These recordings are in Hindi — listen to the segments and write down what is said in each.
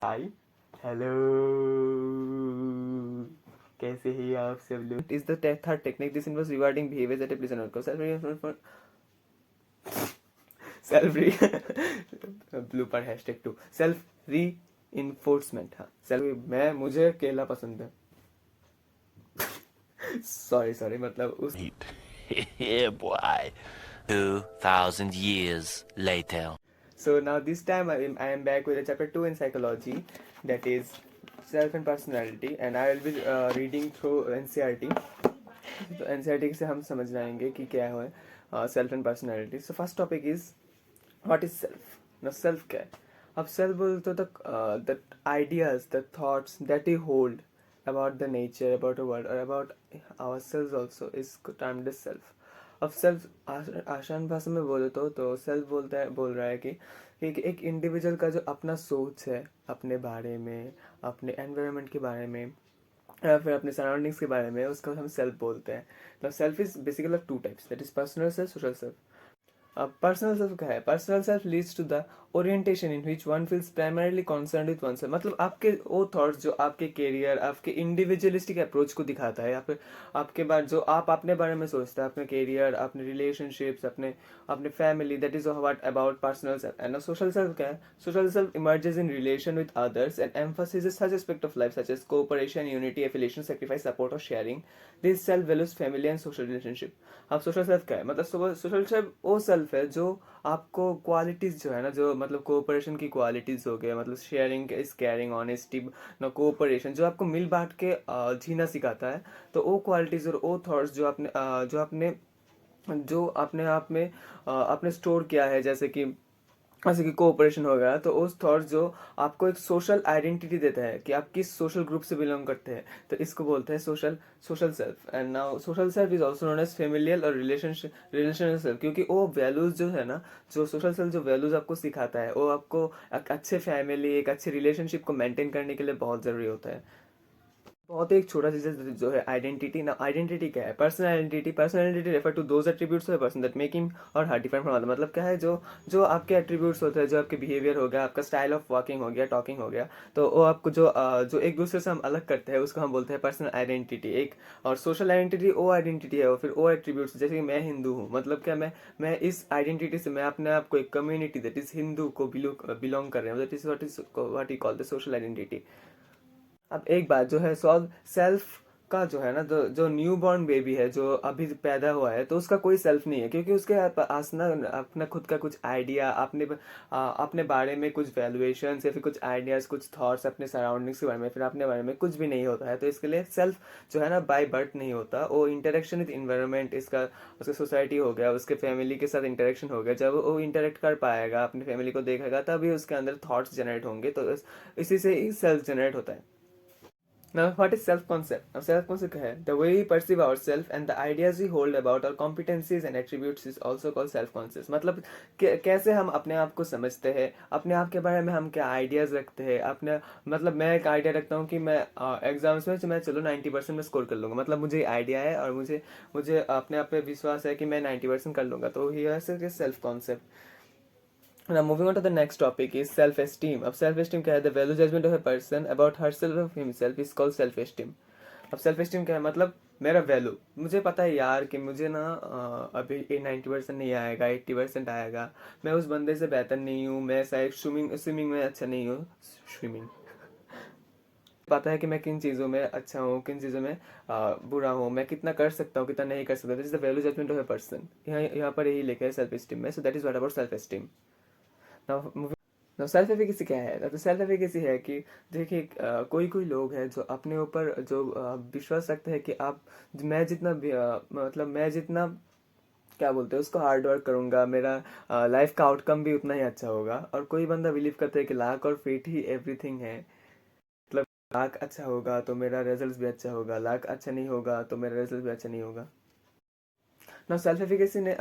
हाय हेलो, कैसे हैं आप सब लोग? Is the third technique this involves rewarding behaviour that please owner self री ब्लूपर #2 सेल्फ री इन्फोर्समेंट। हाँ, सेल्फ मैं मुझे केला पसंद है। सॉरी मतलब उस Yeah, boy. 2,000 years later. So now this time I am back with a chapter 2 in psychology, that is self and personality, and I will be reading through NCERT. तो NCERT से हम समझ जाएंगे कि क्या है self and personality. So first topic is what is self. ना सेल्फ क्या है? अब सेल्फ बोलते तो the ideas the thoughts that you hold about the nature, about the world, or about ourselves also is termed as self. अब सेल्फ आसान भाषा में बोले तो सेल्फ बोल रहा है कि एक इंडिविजुअल का जो अपना सोच है अपने बारे में, अपने एनवायरनमेंट के बारे में, या फिर अपने सराउंडिंग्स के बारे में, उसको हम सेल्फ बोलते हैं। तो self is basically two types, that is personal self, social self. अब पर्सनल सेल्फ क्या है? Personal self leads to the orientation in which one feels primarily concern with one self. मतलब आपके वो थॉट्स जो आपके कैरियर, आपके इंडिविजुअलिस्टिक अप्रोच को दिखाता है, या फिर आपके बाद जो आप अपने बारे में सोचते हैं, अपने कैरियर, अपने रिलेशनशिप्स, अपने अपने family, that is what about personal self. And social self क्या है? Social self emerges in relation with others and emphasises such aspect of life such as cooperation, unity, affiliation, sacrifice, support और sharing. This self values family and social relationship. अब सोशल सेल्फ क्या है? मतलब सोशल सेल्फ वो सेल्फ है जो आपको क्वालिटीज जो है ना, जो मतलब कोऑपरेशन की क्वालिटीज हो गया, मतलब शेयरिंग इज केयरिंग, ऑनेस्टी, ना कोऑपरेशन, जो आपको मिल बांट के जीना सिखाता है। तो वो क्वालिटीज और वो थॉट्स जो अपने आप में आपने स्टोर किया है, जैसे कि कोऑपरेशन हो गया, तो उस थॉट्स जो आपको एक सोशल आइडेंटिटी देता है कि आप किस सोशल ग्रुप से बिलोंग करते हैं, तो इसको बोलते हैं social social self. And now social self is also known as familial or relational self, क्योंकि वो वैल्यूज जो है ना, जो सोशल सेल्फ जो वैल्यूज आपको सिखाता है, वो आपको एक अच्छे फैमिली, एक अच्छे रिलेशनशिप को मेंटेन करने के लिए बहुत ज़रूरी होता है। बहुत ही एक छोटा चीज जो है आइडेंटिटी। ना आइडेंटिटी क्या है? Personality refer to those attributes of a person that make him or her different from other. मतलब क्या है? जो जो आपके एट्रीब्यूट्स होते हैं, जो आपके बिहेवियर हो गया, आपका स्टाइल ऑफ वॉकिंग हो गया, टॉकिंग हो गया, तो वो आपको जो एक दूसरे से हम अलग करते हैं, उसको हम बोलते हैं पर्सनल आइडेंटिटी। एक और सोशल आइडेंटिटी वो आइडेंटिटी है, और फिर वो एट्रीब्यूट्स, जैसे कि मैं हिंदू हूँ, मतलब क्या, मैं इस आइडेंटिटी से मैं अपने आप को एक कम्युनिटी दैट इज हिंदू को बिलोंग कर रहे हैं, that is what you call the social identity. अब एक बात जो है, सेल्फ का जो है ना, जो न्यू बॉर्न बेबी है, जो अभी पैदा हुआ है, तो उसका कोई सेल्फ नहीं है, क्योंकि उसके पास ना अपना खुद का कुछ आइडिया, अपने बारे में कुछ वैल्यूएशन या फिर कुछ आइडियाज, कुछ थॉट्स अपने सराउंडिंग्स के बारे में, फिर अपने बारे में कुछ भी नहीं होता है। तो इसके लिए सेल्फ जो है ना बाय बर्थ नहीं होता, वो इंटरेक्शन विद इन्वायरमेंट, उसका सोसाइटी हो गया, उसके फैमिली के साथ इंटरेक्शन हो गया, जब वो इंटरेक्ट कर पाएगा, अपनी फैमिली को देखेगा, तभी उसके अंदर थॉट्स जनरेट होंगे। तो इसी से ही सेल्फ जनरेट होता है। Now, what is self-concept? Now, self-concept है the way we perceive ourselves and the ideas we hold about our competencies and attributes is also called self-concept. मतलब कैसे हम अपने आप को समझते हैं, अपने आप के बारे में हम क्या आइडियाज़ रखते हैं, अपने मतलब मैं एक आइडिया रखता हूँ कि मैं एग्जाम्स में मैं चलो 90% में स्कोर कर लूँगा, मतलब मुझे आइडिया है और मुझे मुझे अपने आप पे विश्वास है कि मैं 90% कर लूँगा, तो ये है self concept. Now moving on to the next topic is self-esteem. अब self-esteem क्या है? The value judgment of a person about herself or himself is called self-esteem. अब self-esteem क्या है? मतलब मेरा वैल्यू, मुझे पता है यार कि मुझे ना अभी 90% नहीं आएगा, 80% आएगा, मैं उस बंदे से बेहतर नहीं हूँ, मैं शायद स्विमिंग स्विमिंग में अच्छा नहीं हूँ, स्विमिंग पता है कि मैं किन चीज़ों में अच्छा हूँ, किन चीज़ों में बुरा हूँ, मैं कितना कर सकता हूँ, कितना नहीं कर सकता। This is the value judgment of a person. यहाँ पर यही लिखा है सेल्फ एस्टीम में। So that is what about self esteem. Now self efficacy क्या है? तो सेल्फ एफिकेसी है कि देखिए कोई कोई लोग हैं जो अपने ऊपर जो विश्वास रखते हैं कि आप, मैं जितना मतलब मैं जितना क्या बोलते हैं उसको हार्ड वर्क करूंगा, मेरा लाइफ का आउटकम भी उतना ही अच्छा होगा। और कोई बंदा बिलीव करता है कि लाक और फेट ही एवरीथिंग है। मतलब लाक अच्छा होगा तो मेरा रिजल्ट भी अच्छा होगा, लाक अच्छा नहीं होगा तो मेरा रिजल्ट भी अच्छा नहीं होगा। ना सेल्फ एफिकेसी ने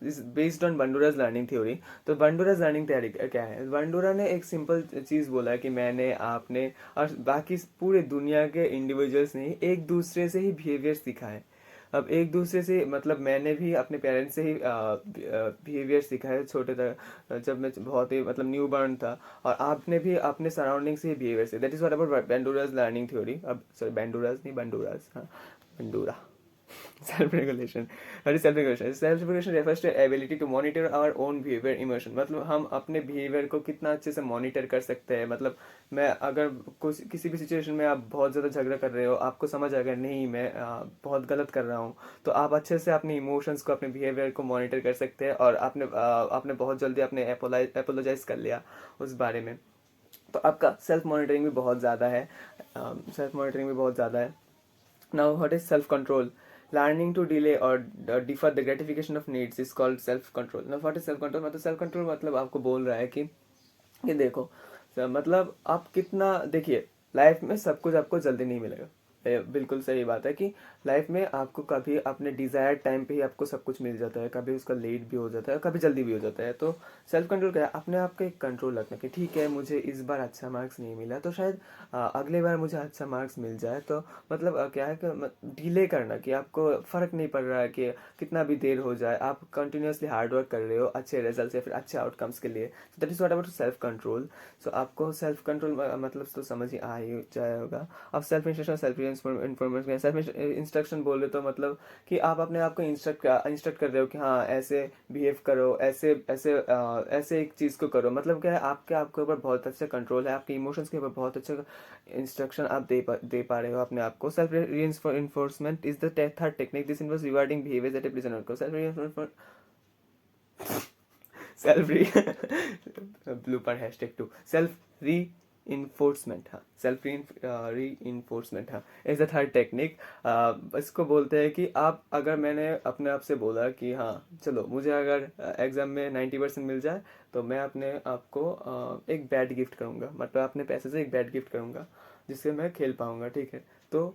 is based on Bandura's learning theory. तो बंडूराज लर्निंग थ्योरी क्या है? बंडूरा ने एक सिंपल चीज़ बोला कि मैंने, आपने और बाकी पूरे दुनिया के इंडिविजुअल्स ने एक दूसरे से ही बिहेवियर सीखा है। अब एक दूसरे से मतलब मैंने भी अपने पेरेंट्स से ही बिहेवियर सीखा है छोटे तक, जब मैं बहुत ही मतलब न्यू बॉर्न था, और आपने भी अपने सराउंडिंग से ही बिहेवियर से, that is what about Bandura's learning theory. अब सॉरी बेंडूराज नहीं, बंडूराज, हाँ Bandura. Self regulation, self regulation, self regulation refers to ability to monitor our own behaviour emotion, मतलब हम अपने बिहेवियर को कितना अच्छे से मॉनिटर कर सकते हैं। मतलब मैं अगर कुछ किसी भी सिचुएशन में आप बहुत ज़्यादा झगड़ा कर रहे हो, आपको समझ आ गया नहीं मैं बहुत गलत कर रहा हूँ, तो आप अच्छे से अपने इमोशंस को, अपने बिहेवियर को मॉनिटर कर सकते हैं, और आपने बहुत जल्दी अपने एपोलोजाइज कर लिया उस बारे में, तो आपका सेल्फ मॉनिटरिंग भी बहुत ज़्यादा है। सेल्फ मॉनिटरिंग भी बहुत ज़्यादा है। Now, what is self-control? Learning to delay or defer the gratification of needs is called self-control. Now, what is self-control? मतलब self-control मतलब आपको बोल रहा है कि देखो, मतलब आप कितना, देखिए लाइफ में सब कुछ आपको जल्दी नहीं मिलेगा। बिल्कुल सही बात है कि लाइफ में आपको कभी अपने डिजायर्ड टाइम पे ही आपको सब कुछ मिल जाता है, कभी उसका लेट भी हो जाता है, कभी जल्दी भी हो जाता है। तो सेल्फ कंट्रोल क्या है? अपने आप का एक कंट्रोल रखना कि ठीक है मुझे इस बार अच्छा मार्क्स नहीं मिला, तो शायद अगले बार मुझे अच्छा मार्क्स मिल जाए। तो मतलब क्या है कि डिले करना, कि आपको फर्क नहीं पड़ रहा है कि कितना भी देर हो जाए, आप कंटिन्यूसली हार्ड वर्क कर रहे हो अच्छे रिजल्ट या फिर अच्छे आउटकम्स के लिए। तो that is what about self control. So आपको सेल्फ कंट्रोल मतलब तो समझ ही आ ही जाए होगा। अब self instruction, self information, self instruction बोल रहे तो मतलब कि आप अपने आप को इंस्ट्रक्ट कर रहे हो कि हाँ ऐसे बिहेव करो, ऐसे ऐसे ऐसे एक चीज़ को करो। मतलब क्या है, आपके ऊपर बहुत अच्छा कंट्रोल है, आपके इमोशंस के ऊपर बहुत अच्छा इंस्ट्रक्शन आप दे पा रहे हो अपने आप को। Self reinforcement is the third technique, this involves rewarding behaviour that present को सेल्फ री ब्लूपर #2 सेल्फ री इन्फोर्समेंट, हाँ सेल्फ री इन्फोर्समेंट, हाँ इज द थर्ड टेक्निक। इसको बोलते हैं कि आप, अगर मैंने अपने आप से बोला कि हाँ चलो मुझे अगर एग्जाम में 90% मिल जाए, तो मैं अपने आप को एक बैट गिफ्ट करूंगा, मतलब अपने पैसे से एक बैट गिफ्ट करूंगा जिससे मैं खेल पाऊंगा, ठीक है। तो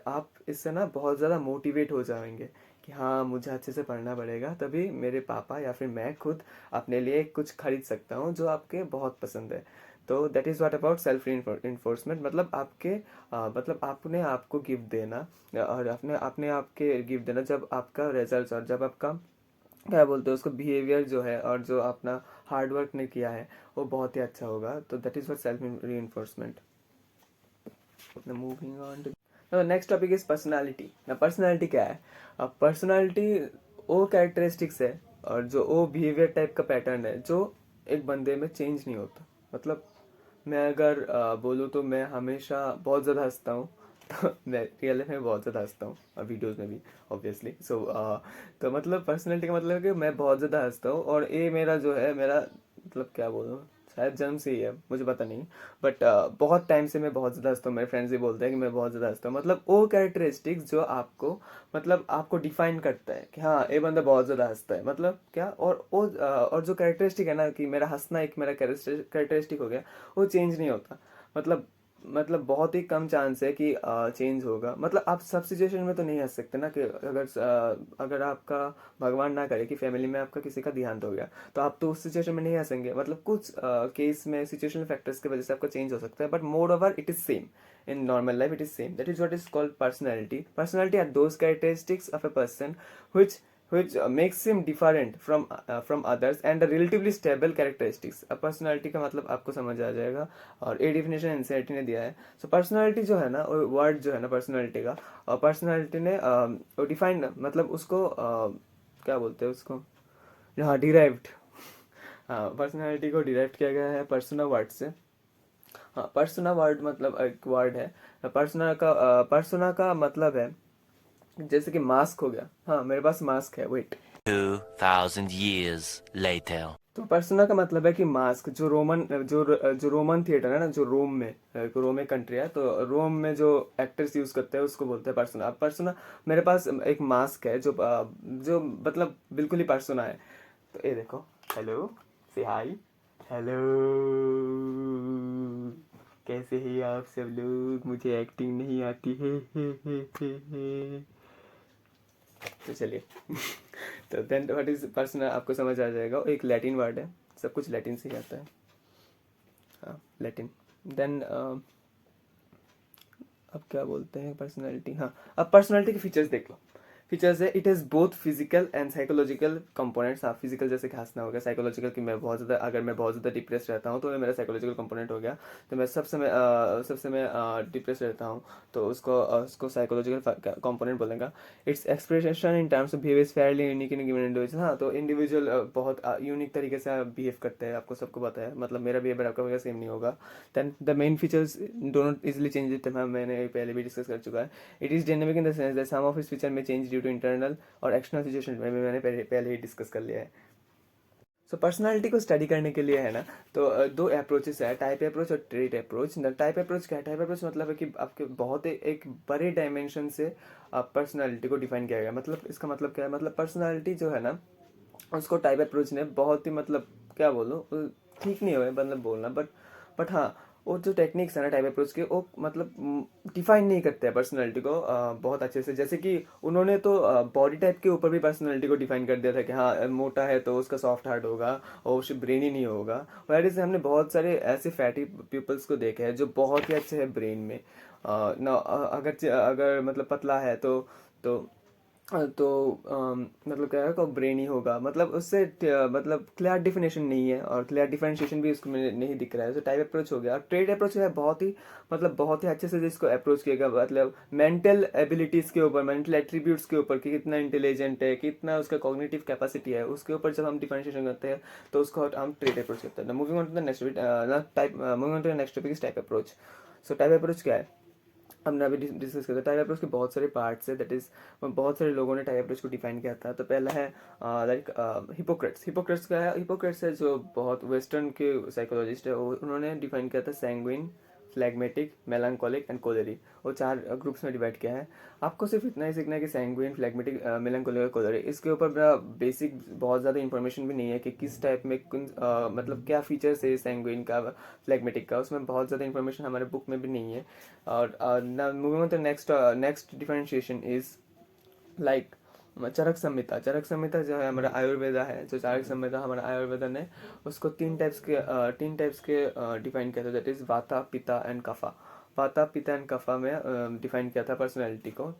आप इससे ना बहुत ज़्यादा मोटिवेट हो जाएंगे कि हाँ मुझे अच्छे से पढ़ना पड़ेगा, तभी मेरे पापा या फिर मैं खुद अपने लिए कुछ खरीद सकता हूँ जो आपके बहुत पसंद है। तो that is what about self enforcement, मतलब आपके मतलब आपने आपको गिफ्ट देना, और अपने अपने आप के गिफ्ट देना जब आपका रिजल्ट और जब आपका क्या बोलते हैं उसको बिहेवियर जो है और जो अपना हार्ड वर्क ने किया है वो बहुत ही अच्छा होगा। तो दैट इज़ व्हाट सेल्फ री moving on to next topic is personality. ना पर्सनालिटी क्या है? अब पर्सनालिटी वो कैरेक्टरिस्टिक्स है और जो वो बिहेवियर टाइप का पैटर्न है जो एक बंदे में चेंज नहीं होता। मतलब मैं अगर बोलूँ तो मैं हमेशा बहुत ज़्यादा हंसता हूँ तो मैं रियल लाइफ में बहुत ज़्यादा हंसता हूँ और वीडियोज़ में भी ऑब्वियसली। सो तो मतलब पर्सनैलिटी का मतलब है कि मैं बहुत ज़्यादा हंसता हूँ, और ये मेरा जो है मेरा मतलब क्या बोलूँ, शायद जन्म से ही है, मुझे पता नहीं। बट बहुत टाइम से मैं बहुत ज़्यादा हंसता हूँ, मेरे फ्रेंड्स भी बोलते हैं कि मैं बहुत ज़्यादा हंसता हूँ। मतलब वो कैरेक्टरिस्टिक्स जो आपको मतलब आपको डिफाइन करता है कि हाँ ये बंदा बहुत ज़्यादा हंसता है, मतलब क्या। और वो और जो कैरेक्टरिस्टिक है ना कि मेरा हंसना एक मेरा कैरेक्टरिस्टिक हो गया, वो चेंज नहीं होता। मतलब बहुत ही कम चांस है कि चेंज होगा। मतलब आप सब सिचुएशन में तो नहीं हंस सकते ना, कि अगर आपका भगवान ना करे कि फैमिली में आपका किसी का देहांत हो गया, तो आप तो उस सिचुएशन में नहीं हंसेंगे। मतलब कुछ केस में सिचुएशनल फैक्टर्स की वजह से आपका चेंज हो सकता है, but more over it is same in normal life, it is same. That is what is called personality are those characteristics of a person which makes him different from others and a relatively stable characteristics। अब personality का मतलब आपको समझ आ जाएगा, और ए डिफिनेशन एनसीईआरटी ने दिया है। सो पर्सनालिटी जो है ना, वर्ड जो है ना पर्सनालिटी का, और पर्सनालिटी ने डिफाइन मतलब उसको क्या बोलते हैं उसको, हाँ डिराइव्ड, हाँ पर्सनालिटी को डिराइव किया गया है पर्सना वर्ड से। हाँ पर्सना वर्ड मतलब एक वर्ड है। पर्सना का मतलब है जैसे कि मास्क हो गया, हाँ मेरे पास मास्क है, वेट। 2,000 years later. तो पर्सना का मतलब है कि मास्क, जो रोमन थिएटर है ना, जो रोम में, रोम एक कंट्री है, तो रोम में जो एक्टर्स यूज करते हैं उसको बोलते हैं पर्सना। अब पर्सना, मेरे पास एक मास्क है जो मतलब बिल्कुल ही पर्सना है। तो ये देखो, हेलो से हाय, हेलो कैसे हैं आप सब लोग, मुझे एक्टिंग नहीं आती है हे। तो चलिए तो देन व्हाट इज पर्सन आपको समझ आ जाएगा, एक लैटिन वर्ड है, सब कुछ लैटिन से ही आता है, हाँ लैटिन। देन अब क्या बोलते हैं पर्सनालिटी, हाँ अब पर्सनालिटी के फीचर्स देख लो। फीचर्स है, it has both physical and psychological components. हाँ, फिजिकल जैसे कि हंसना हो गया, साइकोलॉजिकल कि मैं बहुत ज़्यादा, अगर मैं बहुत ज़्यादा डिप्रेस रहता हूँ तो ये मेरा साइकोलॉजिकल कंपोनेंट हो गया। तो मैं सबसे मैं डिप्रेस रहता हूँ तो उसको साइकोलॉजिकल कंपोनेंट बोलेगा। Its expression in terms of behaviour is fairly unique in given individual. हाँ, तो इंडिविजुअल बहुत यूनिक तरीके से बिहेव करते हैं, आपको सबको पता है, मतलब मेरा बिहेवियर आपका वगैरह सेम नहीं होगा। Then the main features do not easily change it, मैंने पहले भी डिस्कस कर चुका है। It is dynamic in the sense that some of its feature में change due to internal or external situation में भी मैंने पहले ही डिस्कस कर लिया है। सो पर्सनालिटी को स्टडी करने के लिए है ना, तो दो अप्रोचेस है, टाइप अप्रोच और ट्रेट अप्रोच। टाइप अप्रोच क्या है? टाइप अप्रोच मतलब है कि आपके बहुत एक बड़े डायमेंशन से पर्सनालिटी को डिफाइन किया गया। मतलब इसका मतलब क्या है? मतलब पर्सनालिटी जो है ना, उसको टाइप अप्रोच ने बहुत ही, मतलब क्या बोलूँ, ठीक नहीं हुआ मतलब बोलना, बट हाँ, वो जो टेक्निक्स है ना टाइप अप्रोच के, वो मतलब डिफाइन नहीं करते हैं पर्सनालिटी को बहुत अच्छे से। जैसे कि उन्होंने तो बॉडी टाइप के ऊपर भी पर्सनालिटी को डिफाइन कर दिया था कि हाँ, मोटा है तो उसका सॉफ्ट हार्ट होगा और उससे ब्रेनी नहीं होगा। वैसे से हमने बहुत सारे ऐसे फैटी पीपल्स को देखे हैं जो बहुत ही अच्छे हैं ब्रेन में। ना अगर मतलब पतला है तो तो मतलब क्या है को ब्रेन ही होगा, मतलब उससे मतलब क्लियर डिफिनेशन नहीं है और क्लियर डिफरेंशिएशन भी उसको में नहीं दिख रहा है। तो टाइप अप्रोच हो गया। और ट्रेड अप्रोच है बहुत ही, मतलब बहुत ही अच्छे से जिसको अप्रोच किया, मतलब मेंटल एबिलिटीज़ के ऊपर, मेंटल एट्रीब्यूट्स के ऊपर कि कितना इंटेलिजेंट है, कितना उसका कॉग्निटिव कैपेसिटी है, उसके ऊपर जब हम डिफरेंशिएशन करते हैं तो उसको हम ट्रेड अप्रोच करते हैं। Moving on to the next type, moving on to the next topic is type approach. So type approach क्या है? हमने अभी डिस्कस किया था। टाइप अप्रोच के बहुत सारे पार्ट्स है, दैट इज बहुत सारे लोगों ने टाइप अप्रोच को डिफाइन किया था। तो पहला है लाइक हिपोक्रेट्स। हिपोक्रेट्स का है, हिपोक्रेट्स है जो बहुत वेस्टर्न के साइकोलॉजिस्ट है, उन्होंने डिफाइन किया था सैंग्विन, फ्लैग्मेटिक, मेलांकोलिक एंड कोलेरी। वो चार ग्रुप्स में डिवाइड किया है। आपको सिर्फ इतना ही सीखना है कि सैंग्विन, फ्लैग्मेटिक, मेलांकोलिक और कोलेरी, इसके ऊपर बेसिक बहुत ज़्यादा इंफॉर्मेशन भी नहीं है कि किस टाइप में मतलब क्या फीचर्स है सैंग्विन का, फ्लैग्मेटिक का, उसमें बहुत ज़्यादा इंफॉर्मेशन हमारे बुक में भी नहीं है। और moving on to next differentiation is like Charak Samhita. Charak Samhita जो है हमारा आयुर्वेदा है, जो चरक संहिता हमारा आयुर्वेदा ने उसको तीन टाइप्स के डिफाइन किया था, दैट इज वाता, पिता एंड कफा। वाता, पिता एंड कफा में डिफाइन किया था पर्सनैलिटी को।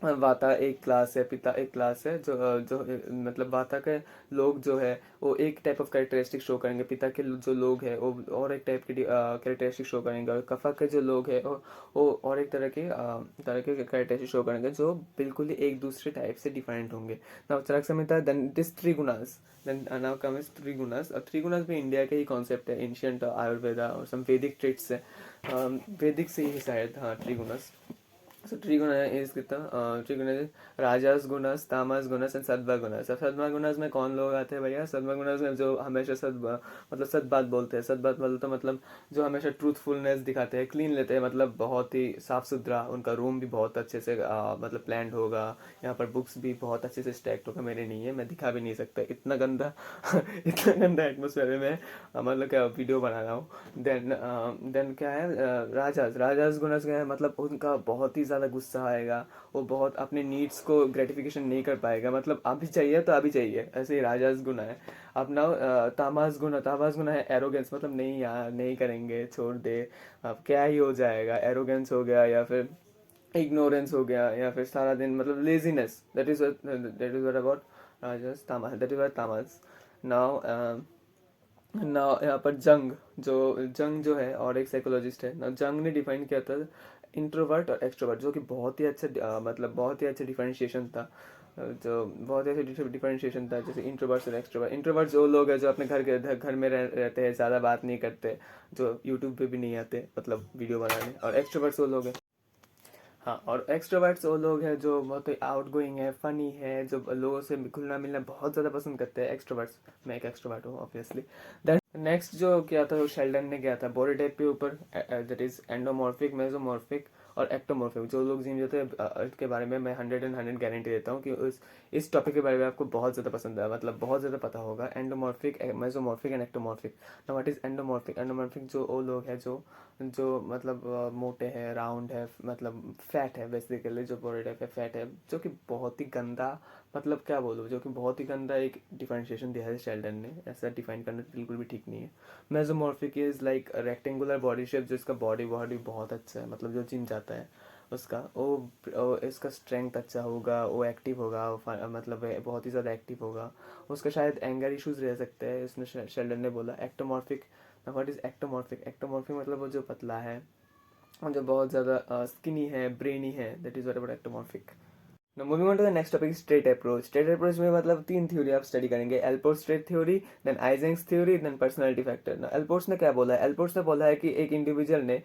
वाता एक क्लास है, पिता एक क्लास है। जो मतलब वाता के लोग जो है वो एक टाइप ऑफ कैरेक्टरिस्टिक शो करेंगे, पिता के जो लोग हैं वो और एक टाइप की कैरेक्टरिस्टिक शो करेंगे, और कफा के जो लोग हैं वो और एक तरह के कैरेक्टरिस्टिक शो करेंगे जो बिल्कुल ही एक दूसरे टाइप से डिफरेंट होंगे। Now Charak Samhita, then this त्रिगुणास, देन नाउ कम्स त्रिगुणास। त्रिगुणास भी इंडिया के ही कॉन्सेप्ट है, एंशियंट आयुर्वेदा और सम वैदिक ट्रेट्स है, वैदिक से ही शायद, हाँ, त्रिगुणास। So Triguna is कितना Triguna is राजस गुणस, तामस गुणस एंड सद्मा गुणस। अब सद्मा गुणस में कौन लोग आते हैं भैया? सद्मा गुणस में जो हमेशा मतलब सद बात बोलते हैं। सद बात बोलते मतलब जो हमेशा ट्रूथफुलनेस दिखाते हैं, क्लीन लेते हैं, मतलब बहुत ही साफ सुथरा, उनका रूम भी बहुत अच्छे से मतलब प्लान्ड होगा, यहाँ पर बुक्स भी बहुत अच्छे से स्टैक्ड होगा। मेरे नहीं है, मैं दिखा भी नहीं सकता, इतना गंदा इतना गंदा एटमोसफेयर में मतलब क्या वीडियो बना रहा हूँ। देन क्या है, राजास। राजास गुणस क्या है? मतलब उनका बहुत ही ज़्यादा गुस्सा आएगा, वो बहुत अपने नीड्स को ग्रेटिफिकेशन नहीं कर पाएगा, मतलब अभी चाहिए तो अभी चाहिए, ऐसे ही राजास गुण है। अपना तामास गुना है एरोगेंस, मतलब नहीं यार नहीं करेंगे, छोड़ दे, अब क्या ही हो जाएगा। एरोगेंस हो गया, या फिर इग्नोरेंस हो गया, या फिर सारा दिन मतलब laziness, that is what about राजस। तामस, दैट इज व्हाट तामस। नाउ ना यहाँ पर जंग जो है और एक साइकोलॉजिस्ट है ना, जंग ने डिफाइन किया था इंट्रोवर्ट और एक्सट्रोवर्ट, जो कि बहुत ही अच्छा मतलब बहुत ही अच्छा डिफरेंशिएशन था। जो बहुत ही अच्छा डिफरेंशिएशन था, जैसे इंट्रोवर्ट और एक्सट्रोवर्ट। इंट्रोवर्ट वो लोग हैं जो अपने घर में रहते हैं, ज़्यादा बात नहीं करते, जो यूट्यूब पे भी नहीं आते मतलब वीडियो बनाने। और एक्सट्रोवर्ट्स वो लोग हैं, हाँ, और एक्सट्रोवर्ट्स वो लोग हैं जो बहुत ही आउट गोइंग है, फनी है, जो लोगों से घुलना मिलना बहुत ज़्यादा पसंद करते हैं, एक्सट्रोवर्ट्स। मैं एक एक्सट्रोवर्ट हूँ ऑब्वियसली। देन नेक्स्ट जो किया था वो शेल्डन ने किया था बॉडी टाइप के ऊपर, दैट इज एंडोमॉर्फिक, मेसोमॉर्फिक और एक्टोमॉर्फिक। जो लोग जिम जाते हैं इसके बारे में मैं 100 गारंटी देता हूँ कि इस टॉपिक के बारे में आपको बहुत ज़्यादा पसंद है, मतलब बहुत ज़्यादा पता होगा। Endomorphic, mesomorphic and ectomorphic. ना व्हाट इज एंडोमॉर्फिक? एंडोमॉर्फिक जो वो लोग हैं जो मतलब मोटे हैं, राउंड है, मतलब फैट है, बेसिकली जो बॉडी टाइप है फैट है, जो कि बहुत ही गंदा, मतलब क्या बोलूँ, जो कि बहुत ही गंदा एक डिफरेंशिएशन दिया है शेल्डन ने, ऐसा डिफाइन करना बिल्कुल भी ठीक नहीं है। Mesomorphic is like rectangular body shape, जिसका बॉडी बहुत अच्छा है, मतलब जो जिम जाता जाता है उसका, वो इसका स्ट्रेंथ अच्छा होगा, वो एक्टिव होगा, मतलब बहुत ही ज़्यादा एक्टिव होगा। उसका शायद एंगर इश्यूज रह सकते हैं, इसमें शेल्डन ने बोला। Ectomorphic, what is ectomorphic? Ectomorphic मतलब वो जो पतला है और जो बहुत ज़्यादा स्किनी है, ब्रेनी है, that is what about ectomorphic. Now moving on to the next topic is straight approach. Straight approach में मतलब तीन थ्योरी आप स्टडी करेंगे, Allport trait theory, then Eysenck's theory, then personality factor. ना एल्पोर्ट्स ने क्या बोला है? एल्पोर्ट्स ने बोला है कि एक इंडिविजुअल ने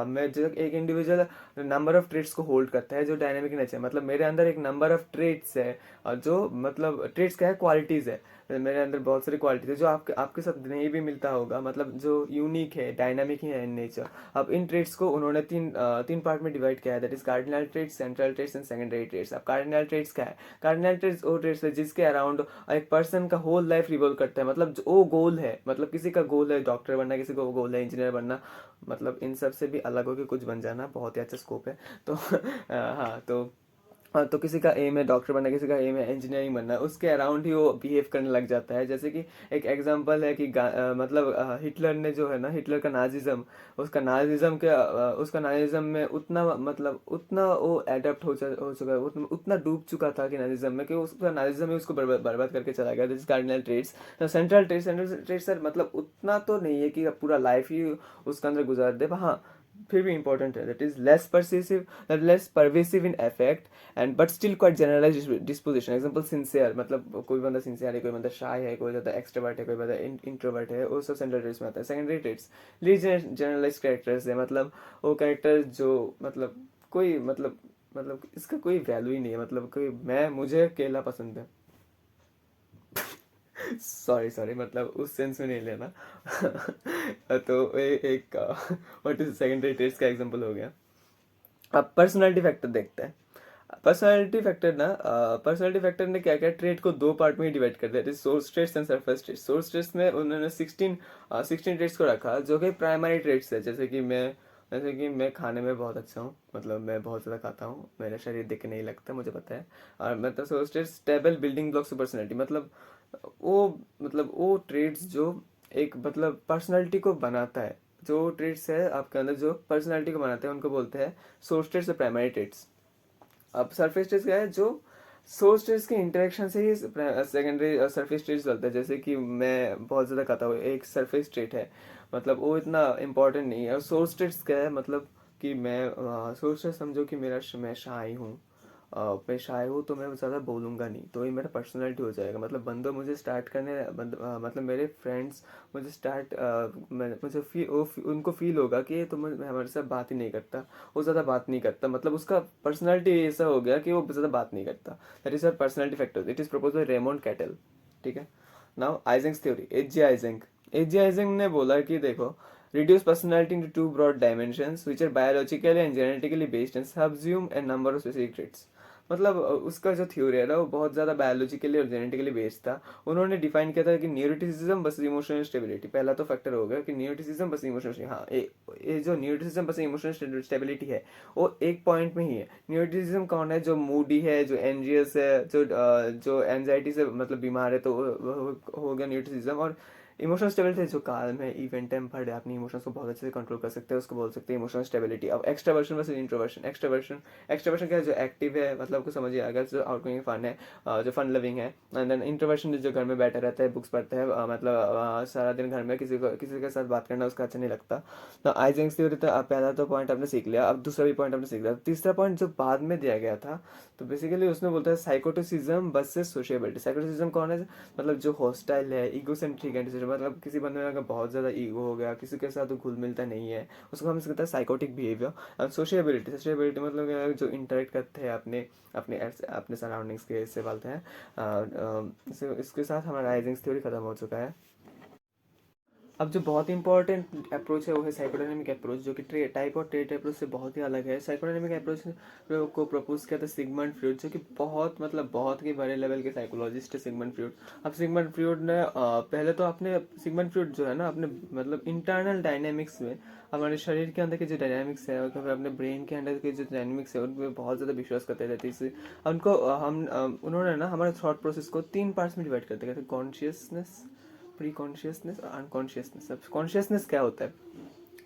मैं जो एक इंडिविजुअल नंबर ऑफ ट्रेट्स को होल्ड करता है जो डायनामिक नेचर, मतलब मेरे अंदर एक नंबर ऑफ ट्रेट्स है जो मतलब ट्रेट्स क्या है, क्वालिटीज़ है, मेरे अंदर बहुत सारी क्वालिटीज है जो आपके आपके साथ नहीं भी मिलता होगा, मतलब जो यूनिक है, डायनामिक ही है इन नेचर। अब इन ट्रेड्स को उन्होंने तीन पार्ट में डिवाइड किया है, that is cardinal traits, central traits and secondary traits. अब कार्डिनल ट्रेड्स क्या है? कार्डिनल ट्रेड्स वो ट्रेड्स है जिसके अराउंड एक पर्सन का होल लाइफ रिवॉल्व करता है, मतलब वो गोल है, मतलब किसी का गोल है डॉक्टर बनना, किसी को गोल है इंजीनियर बनना, मतलब इन सब से भी अलग होकर कुछ बन जाना, बहुत ही अच्छा स्कोप है। तो हाँ, तो किसी का एम है डॉक्टर बनना, किसी का एम है इंजीनियरिंग बनना, उसके अराउंड ही वो बिहेव करने लग जाता है। जैसे कि एक एग्जांपल है कि मतलब हिटलर ने जो है ना, हिटलर का नाजिज्म, उसका नाजिज्म में उतना मतलब उतना वो एडप्ट हो चुका है, उतना डूब चुका था कि नाजिज्म में, कि उसका नाजिज्म ही उसको बर्बाद करके चला गया। This cardinal traits. Central traits sir मतलब उतना तो नहीं है कि पूरा लाइफ ही उसके अंदर गुजार दे, पर हाँ फिर भी इंपॉर्टेंट है, that is less pervasive in effect and but still quite generalize disposition. Example sincere, मतलब कोई बंदा सिंसियर है, कोई बंदा शाय है, कोई बंदा एक्सट्रोवर्ट है, कोई बंदा इंट्रोवर्ट है, वो सब सेंट्रल ट्रेट्स में आता है। Secondary traits lead generalize characters है, मतलब वो कैरेक्टर जो मतलब कोई मतलब इसका कोई वैल्यू ही नहीं है, मतलब कोई मुझे केला पसंद है। सॉरी मतलब उस सेंस में नहीं लेना। तो एक व्हाट इज सेकेंडरी ट्रेट्स का एग्जांपल हो गया। अब पर्सनालिटी फैक्टर देखते हैं। पर्सनालिटी फैक्टर ने क्या किया, ट्रेड को दो पार्ट में डिवाइड कर दिया, source traits and surface traits. Source traits में उन्होंने 16 ट्रेड्स को रखा जो कि प्राइमरी ट्रेड्स है, जैसे कि मैं खाने में बहुत अच्छा हूँ, मतलब मैं बहुत ज़्यादा खाता हूँ, मेरा शरीर देख के नहीं लगता, मुझे पता है। और मतलब source traits stable building blocks of personality, वो ट्रेड्स जो एक मतलब पर्सनैलिटी को बनाता है, जो ट्रेड्स है आपके अंदर जो पर्सनैलिटी को बनाते हैं उनको बोलते हैं सोर्स ट्रेड्स और प्राइमरी ट्रेड्स। अब सरफेस ट्रेस क्या है? जो सोर्स ट्रेस के इंटरेक्शन से ही सेकेंडरी सरफेस ट्रेस चलता है। जैसे कि मैं बहुत ज़्यादा खाता हूँ, एक सरफेस ट्रेट है, मतलब वो इतना इंपॉर्टेंट नहीं है। और सोर्स ट्रेस क्या है? मतलब कि सोर्स ट्रेस समझो कि मैं शाय हूँ, मैं शाय हूँ तो मैं ज़्यादा बोलूँगा नहीं, तो ये मेरा पर्सनैलिटी हो जाएगा। मतलब बंदो मुझे स्टार्ट करने मतलब मेरे फ्रेंड्स मुझे मुझे उनको फील होगा कि ये तो हमारे साथ बात ही नहीं करता, वो ज़्यादा बात नहीं करता, मतलब उसका पर्सनैलिटी ऐसा हो गया कि वो ज़्यादा बात नहीं करता। That is our personality factor, it is propose by Raymond Cattell. ठीक है। Now Eysenck's theory, H G Eysenck ने बोला कि देखो, reduce personality into two broad dimensions which are biologically and genetically based and subsume a number of specific traits। मतलब उसका जो थ्योरी है ना वो बहुत ज़्यादा बायोलॉजिकली और जेनेटिकली बेस्ड था। उन्होंने डिफाइन किया था कि न्यूरोटिसिज्म बस इमोशनल स्टेबिलिटी, पहला तो फैक्टर हो गया कि न्यूरोटिसिज्म बस इमोशनल, हाँ ये जो न्यूरोटिसिज्म बस इमोशनल स्टेबिलिटी है वो एक पॉइंट में ही है। न्यूरोटिसिज्म कौन है? जो मूडी है, जो एंजियस है, जो एंजाइटी से मतलब बीमार है, तो वो हो गया न्यूरोटिसिज्म। और इमोशनल स्टेबिलिटी जो काल में इवेंट टेम्पर्ड है, अपनी इमोशंस को बहुत अच्छे से कंट्रोल कर सकते हैं, उसको बोल सकते हैं इमोशनल स्टेबिलिटी। अब एक्सट्रावर्शन वर्सेस इंट्रोवर्शन। एक्सट्रावर्शन क्या है? जो एक्टिव है, मतलब आपको समझ ही आ गया, जो आउटगोइंग फन है, जो फन लविंग है। एंड देन इंट्रोवर्शन जो घर में बैठा रहता है, बुक्स पढ़ता है, मतलब सारा दिन घर में किसी के साथ बात करना उसका अच्छा नहीं लगता। तो आइजेंक्स थ्योरी, तो पहला तो पॉइंट आपने सीख लिया, अब दूसरा भी पॉइंट आपने सीख लिया। तीसरा पॉइंट जो बाद में दिया गया था, तो बेसिकली उसने बोलता है साइकोटिसिज्म वर्सेस सोशिएबिलिटी। साइकोटिसिज्म कौन है? मतलब जो हॉस्टाइल है, ईगोसेंट्रिक है, मतलब किसी बंदे में अगर बहुत ज़्यादा ईगो हो गया, किसी के साथ घुल मिलता नहीं है, उसको हम कहते हैं साइकोटिक बिहेवियर। और सोशिएबिलिटी मतलब क्या है? जो इंटरेक्ट करते हैं अपने अपने अपने सराउंडिंग्स के इससे बोलते हैं। इसके साथ हमारा आइजेंक्स थ्योरी खत्म हो चुका है। अब जो बहुत इंपॉर्टेंट अप्रोच है वो है साइकोडायनेमिक अप्रोच, जो कि टाइप और ट्रेट अप्रोच से बहुत ही अलग है। साइकोडायनेमिक अप्रोच को प्रपोज किया था सिगमंड फ्रॉइड, जो कि बहुत ही बड़े लेवल के साइकोलॉजिस्ट है सिगमंड फ्रॉइड। अब सिगमंड फ्रॉइड ने पहले तो अपने सिगमंड फ्रॉइड जो है ना, अपने मतलब इंटरनल डायनेमिक्स में, हमारे शरीर के अंदर के जो डायनामिक्स है और फिर अपने ब्रेन के अंदर के जो डायनामिक्स है उनमें बहुत ज़्यादा विश्वास करते रहते हैं। उन्होंने ना हमारे थॉट प्रोसेस को 3 पार्ट्स में डिवाइड करते हैं, कॉन्शियसनेस, प्री कॉन्शियसनेस और अनकॉन्शियसनेस। अब कॉन्शियसनेस क्या होता है?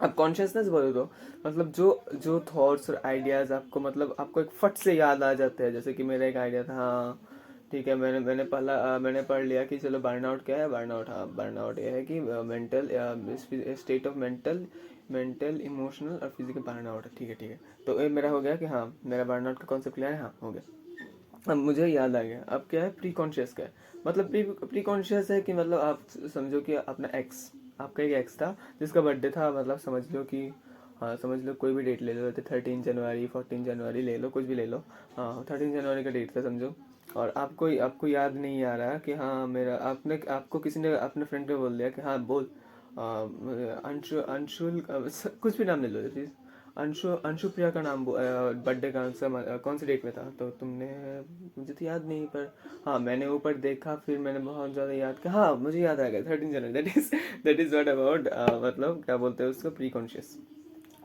अब कॉन्शियसनेस बोले तो मतलब जो जो थॉट्स और आइडियाज़ आपको मतलब आपको एक फट से याद आ जाते हैं, जैसे कि मेरा एक आइडिया था, हाँ ठीक है, मैंने पढ़ लिया कि चलो बर्नआउट क्या है, बर्नआउट, हाँ बर्नआउट ये है कि mental state of mental mental emotional और फिजिकल बर्नआउट है, ठीक है ठीक है। तो ये मेरा हो गया कि हाँ मेरा बर्नआउट का कॉन्सेप्ट क्लियर है, हाँ हो गया। अब मुझे याद आ गया, अब क्या है प्री कॉन्शियस का है। मतलब प्री कॉन्शियस है कि मतलब आप समझो कि अपना एक्स, आपका एक एक्स था जिसका बर्थडे था, मतलब समझ लो कि, हाँ समझ लो कोई भी डेट ले लो, 13 जनवरी 14 जनवरी ले लो, कुछ भी ले लो, हाँ 13 जनवरी का डेट था समझो। और आपको आपको याद नहीं आ रहा कि हाँ मेरा, आपने आपको किसी ने अपने फ्रेंड को बोल दिया कि हाँ बोल, अंशुल कुछ भी नाम ले लो प्लीज, अंशु अंशु प्रिया का नाम बर्थडे कौन सी डेट में था, तो तुमने, मुझे तो याद नहीं पर हाँ मैंने ऊपर देखा, फिर मैंने बहुत ज़्यादा याद किया, हाँ मुझे याद आ गया 13 जनवरी, दैट इज़ व्हाट अबाउट मतलब क्या बोलते हैं उसको, प्री कॉन्शियस।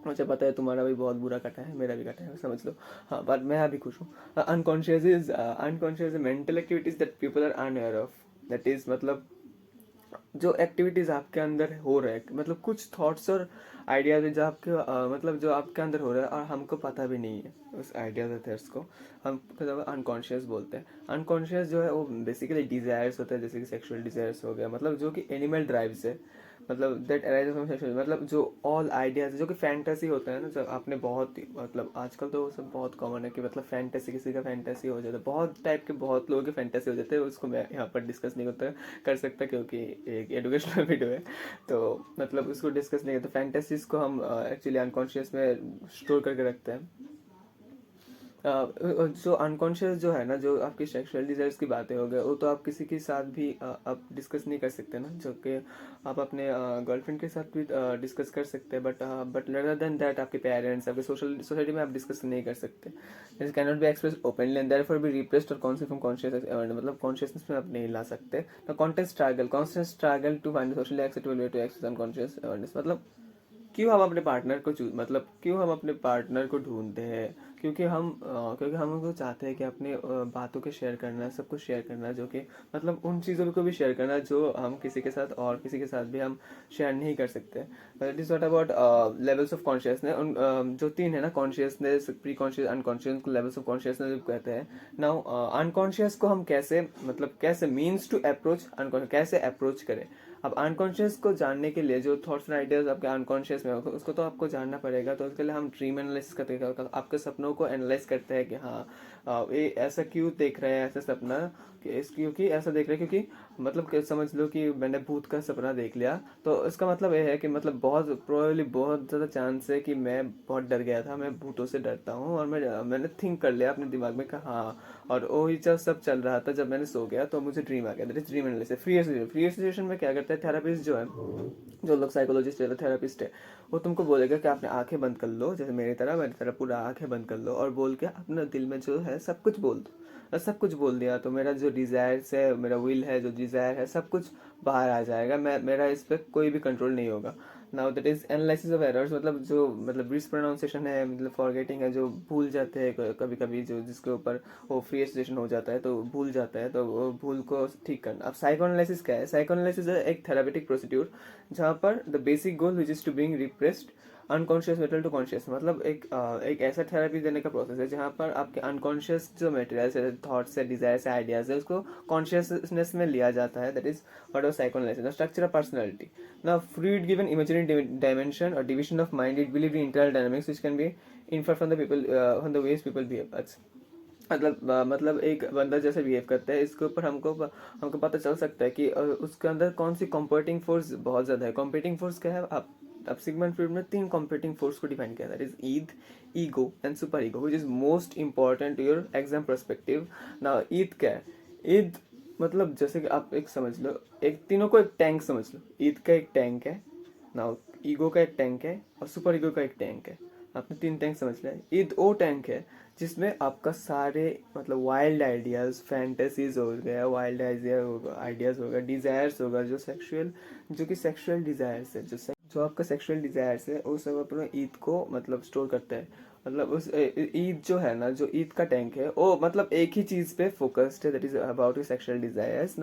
मुझे पता है तुम्हारा भी बहुत बुरा कटा है, मेरा भी कटा है समझ लो, हाँ पर मैं अभी खुश हूँ। Unconscious is mental activities that people are unaware of, that is मतलब जो एक्टिविटीज आपके अंदर हो रहे हैं, मतलब कुछ थॉट्स और आइडियाज जो आपके मतलब जो आपके अंदर हो रहा है और हमको पता भी नहीं है उस आइडियाज और थॉट्स को, हम अनकॉन्शियस बोलते हैं। अनकॉन्शियस जो है वो बेसिकली डिजायर्स होता है, जैसे कि सेक्सुअल डिजायर्स हो गया, मतलब जो कि एनिमल ड्राइव्स है, मतलब दैट अराइजेस फ्रॉम सेक्सुअल, मतलब जो ऑल आइडियाज जो कि फैंटेसी होता है ना, जब आपने बहुत ही मतलब आजकल तो वो सब बहुत कॉमन है कि मतलब फैंटेसी, किसी का फैंटेसी हो जाता है, बहुत टाइप के बहुत लोगों के फैंटेसी हो जाते हैं, उसको मैं यहाँ पर डिस्कस नहीं करता कर सकता क्योंकि एक एजुकेशनल वीडियो है, तो मतलब उसको डिस्कस नहीं करते। फैंटेसीज को हम एक्चुअली अनकॉन्शियस में स्टोर करके रखते हैं। जो अनकॉन्शियस जो है ना, जो आपकी सेक्सुअल डिजायर्स की बातें हो गए, वो तो आप किसी के साथ भी आप डिस्कस नहीं कर सकते ना, जो कि आप अपने गर्लफ्रेंड के साथ भी डिस्कस कर सकते हैं, बट रेदर देन दैट आपके पेरेंट्स, आपके सोशल सोसाइटी में आप डिस्कस नहीं कर सकते। This can not be express openly and therefore be repressed or conscious from conscious, मतलब कॉन्शियसनेस में आप नहीं ला सकते। The constant struggle to find socially acceptable way to access unconscious awareness, मतलब क्यों हम अपने पार्टनर को चूज, मतलब क्यों हम अपने पार्टनर को ढूंढते हैं, क्योंकि हम उनको चाहते हैं कि अपने बातों के शेयर करना, सब कुछ शेयर करना, जो कि मतलब उन चीज़ों को भी शेयर करना जो हम किसी के साथ और किसी के साथ भी हम शेयर नहीं कर सकते। It is not about levels of consciousness, जो तीन है ना, कॉन्शियसनेस, प्री कॉन्शियस, अनकॉन्शियस को लेवल्स ऑफ कॉन्शियसनेस कहते हैं। नाउ अनकॉन्शियस को हम कैसे, मतलब कैसे मीन्स टू अप्रोच अनकॉन्शियस, कैसे अप्रोच करें। अब अनकॉन्शियस को जानने के लिए, जो थॉट्स एंड आइडियाज आपके अनकॉन्शियस में हो उसको तो आपको जानना पड़ेगा, तो उसके लिए हम ड्रीम एनालिसिस करते हैं, आपके सपनों को एनालाइज करते हैं कि हाँ ये ऐसा क्यों देख रहे हैं, ऐसा सपना क्योंकि ऐसा देख रहे हैं, क्योंकि मतलब समझ लो कि मैंने भूत का सपना देख लिया, तो इसका मतलब ये है कि मतलब बहुत प्रोबेबली बहुत ज़्यादा चांस है कि मैं बहुत डर गया था, मैं भूतों से डरता हूँ, और मैंने थिंक कर लिया अपने दिमाग में कहा हाँ, और वही जब सब चल रहा था, जब मैंने सो गया तो मुझे ड्रीम आ गया, that is dream analysis. Free association में क्या करते हैं थेरापिस्ट जो है, जो लोग साइकोलॉजिस्ट है, थेरापिस्ट है, वो तुमको बोलेगा कि आपने आंखें बंद कर लो, जैसे मेरी तरह पूरा आंखें बंद कर लो और बोल के अपने दिल में जो है सब कुछ बोल दो, और सब कुछ बोल दिया तो मेरा जो डिज़ायर्स है, मेरा विल है, जो डिज़ायर है, सब कुछ बाहर आ जाएगा, मेरा इस पर कोई भी कंट्रोल नहीं होगा। Now that is analysis of errors, मतलब जो मतलब मिस प्रोनाउंसिएशन है, मतलब फॉरगेटिंग है, जो भूल जाते हैं कभी कभी, जो जिसके ऊपर वो फ्री एसोसिएशन हो जाता है तो भूल जाता है, तो वो भूल को ठीक करना। अब साइको एनालिसिस क्या है, साइको एनालिसिस है एक थेरापेटिक प्रोसीड्यूर जहाँ पर the basic goal which is to bring repressed unconscious material to conscious, मतलब एक ऐसा थेरेपी देने का प्रोसेस है जहाँ पर आपके अनकॉन्शियस जो मटेरियल्स है, थॉट्स है, डिजायर्स है, आइडियाज है, उसको कॉन्शियसनेस में लिया जाता है, that is what was psychoanalysis. The structure of personality, now Freud given imaginary dimension or division of mind, it believed in internal dynamics which can be inferred from the people from the ways people behave। अच्छा मतलब एक बंदा जैसे बिहेव करता है, इसके ऊपर हमको पता चल सकता है कि उसके अंदर कौन सी कॉम्पिटिंग फोर्स बहुत ज्यादा है। कॉम्पिटिंग फोर्स क्या है, अब सिगमंड फ्रॉइड ने तीन कॉम्पिटिंग फोर्स को डिफाइन किया, that is id, ego and super ego, which is most important to your exam perspective. ना ईद क्या है, ईद मतलब जैसे कि आप एक समझ लो, एक तीनों को एक टैंक समझ लो, ईद का एक टैंक है, ना ईगो का एक टैंक है, और सुपर ईगो का एक टैंक है। आपने तीन टैंक समझ लिया। ईद वो टैंक है जिसमें आपका सारे मतलब वाइल्ड आइडियाज, फैंटेसीज हो गया, वाइल्ड आइडियाज होगा, डिजायर्स होगा, जो कि सेक्सुअल डिजायर्स है, जो आपका सेक्सुअल डिजायर्स है, वो सब अपना ईद को मतलब स्टोर करता है। मतलब उस ईद जो है ना, जो ईद का टैंक है, वो मतलब एक ही चीज पे फोकस्ड है, that is about your sexual desires.